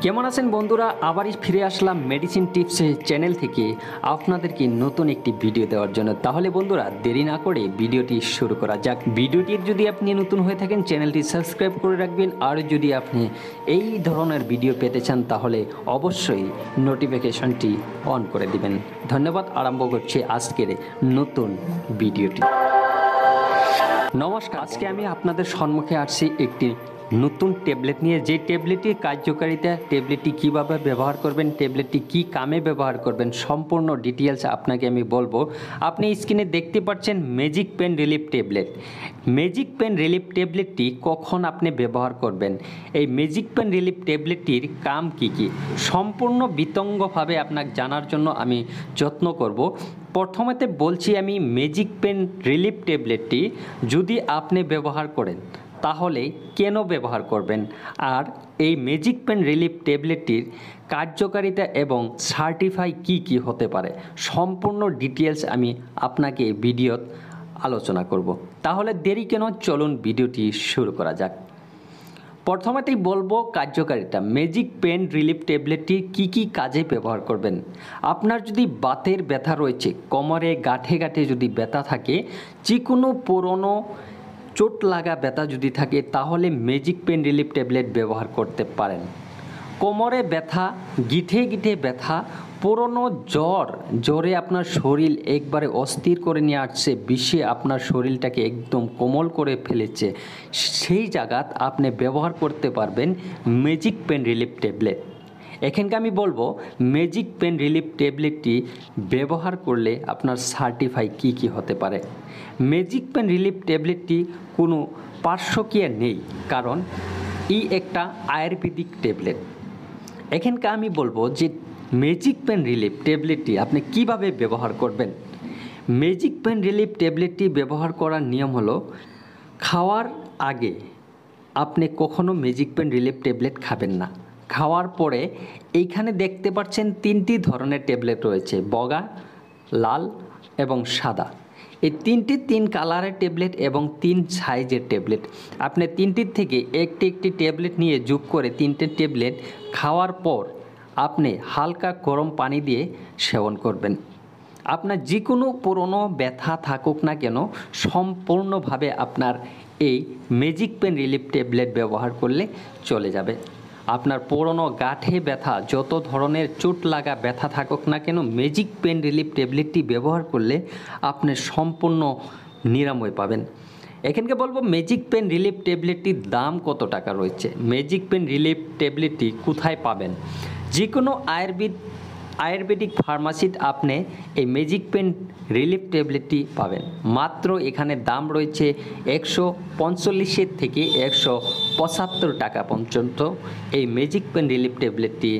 কেমন আছেন বন্ধুরা? আবারই ফিরে আসলাম মেডিসিন টিপস চ্যানেল থেকে আপনাদেরকে নতুন একটি ভিডিও দেওয়ার জন্য। তাহলে বন্ধুরা দেরি না করে ভিডিওটি শুরু করা যাক। ভিডিওটির যদি আপনি নতুন হয়ে থাকেন চ্যানেলটি সাবস্ক্রাইব করে রাখবেন, আর যদি আপনি এই ধরনের ভিডিও পেতে চান তাহলে অবশ্যই নোটিফিকেশনটি অন করে দিবেন। ধন্যবাদ। আরম্ভ করছি আজকের নতুন ভিডিওটি। নমস্কার, আজকে আমি আপনাদের সম্মুখে আসছি একটি নতুন ট্যাবলেট নিয়ে। যে ট্যাবলেটটির কার্যকারিতা, ট্যাবলেটটি কীভাবে ব্যবহার করবেন, ট্যাবলেটটি কী কামে ব্যবহার করবেন, সম্পূর্ণ ডিটেলস আপনাকে আমি বলবো। আপনি স্ক্রিনে দেখতে পাচ্ছেন magic pain relief tablet. Magic pain relief ট্যাবলেটটি কখন আপনি ব্যবহার করবেন, এই ম্যাজিক পেন রিলিফ ট্যাবলেটটির কাম কী কী, সম্পূর্ণ বিতঙ্গভাবে আপনাকে জানার জন্য আমি যত্ন করব। প্রথমেতে বলছি আমি, ম্যাজিক পেন রিলিফ ট্যাবলেটটি যদি আপনি ব্যবহার করেন তাহলে কেন ব্যবহার করবেন, আর এই ম্যাজিক পেন রিলিফ ট্যাবলেটটির কার্যকারিতা এবং সার্টিফাই কি কি হতে পারে, সম্পূর্ণ ডিটেলস আমি আপনাকে ভিডিওত আলোচনা করব। তাহলে দেরি কেন, চলুন ভিডিওটি শুরু করা যাক। প্রথমেতেই বলবো কার্যকারিতা। ম্যাজিক পেন রিলিফ ট্যাবলেটটি কি কি কাজে ব্যবহার করবেন। আপনার যদি বাতের ব্যথা রয়েছে, কোমরে গাঁঠে গাঁঠে যদি ব্যথা থাকে, যে কোনো পুরনো চোট লাগা ব্যথা যদি থাকে, তাহলে ম্যাজিক পেন রিলিফ ট্যাবলেট ব্যবহার করতে পারেন। কোমরে ব্যথা, গিঠে গিঠে ব্যথা, পুরনো জ্বরে আপনার শরীর একবারে অস্থির করে নিয়ে আসছে, বিষে আপনার শরীরটাকে একদম কোমল করে ফেলেছে, সেই জায়গাত আপনি ব্যবহার করতে পারবেন ম্যাজিক পেন রিলিফ ট্যাবলেট। এখানকে আমি বলবো ম্যাজিক পেন রিলিফ ট্যাবলেটটি ব্যবহার করলে আপনার সার্টিফাই কি কি হতে পারে। ম্যাজিক পেন রিলিফ ট্যাবলেটটি কোনো পার্শ্বক্রিয়া নেই, কারণ একটা আয়ুর্বেদিক ট্যাবলেট। এখানকে আমি বলবো যে ম্যাজিক পেন রিলিফ ট্যাবলেটটি আপনি কিভাবে ব্যবহার করবেন। ম্যাজিক পেন রিলিফ ট্যাবলেটটি ব্যবহার করার নিয়ম হলো, খাওয়ার আগে আপনি কখনো ম্যাজিক পেন রিলিফ ট্যাবলেট খাবেন না। খাওয়ার পরে এইখানে দেখতে পাচ্ছেন তিনটি ধরনের ট্যাবলেট রয়েছে, বগা, লাল এবং সাদা। এই তিন কালারের ট্যাবলেট এবং 3 সাইজের ট্যাবলেট। আপনি তিনটির থেকে একটি ট্যাবলেট নিয়ে যোগ করে 3টে ট্যাবলেট খাওয়ার পর আপনি হালকা গরম পানি দিয়ে সেবন করবেন। আপনার যে কোনো পুরনো ব্যথা থাকুক না কেন, সম্পূর্ণভাবে আপনার এই ম্যাজিক পেন রিলিফ ট্যাবলেট ব্যবহার করলে চলে যাবে। আপনার পুরনো গাঁঠে ব্যথা, যত ধরনের চোট লাগা ব্যথা থাকুক না কেন, ম্যাজিক পেন রিলিফ ট্যাবলেটটি ব্যবহার করলে আপনি সম্পূর্ণ নিরাময় পাবেন। এখানকে বলবো ম্যাজিক পেন রিলিফ ট্যাবলেটটির দাম কত টাকা রয়েছে, ম্যাজিক পেন রিলিফ ট্যাবলেটটি কোথায় পাবেন। যে কোনো আয়ুর্বেদিক ফার্মাসিতে আপনি এই ম্যাজিক পেন রিলিফ ট্যাবলেটটি পাবেন। মাত্র এখানে দাম রয়েছে 145 থেকে 175 টাকা পর্যন্ত এই ম্যাজিক পেন রিলিফ ট্যাবলেটটি।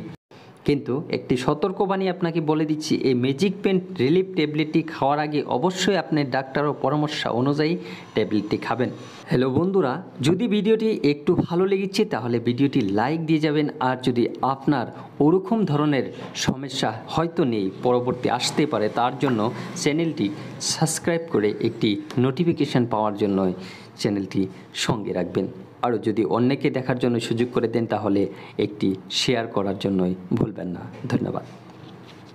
কিন্তু একটি সতর্কবাণী আপনাকে বলে দিচ্ছি, এই ম্যাজিক পেন রিলিফ ট্যাবলেটটি খাওয়ার আগে অবশ্যই আপনি ডাক্তারের পরামর্শ অনুযায়ী ট্যাবলেটটি খাবেন। হ্যালো বন্ধুরা, যদি ভিডিওটি একটু ভালো লেগেছে তাহলে ভিডিওটি লাইক দিয়ে যাবেন, আর যদি আপনার ওরকম ধরনের সমস্যা হয়তো নেই, পরবর্তী আসতে পারে, তার জন্য চ্যানেলটি সাবস্ক্রাইব করে একটি নোটিফিকেশান পাওয়ার জন্য চ্যানেলটি সঙ্গে রাখবেন। আরও যদি অন্যকে দেখার জন্য সুযোগ করে দেন তাহলে একটি শেয়ার করার জন্যই ভুলবেন না। ধন্যবাদ।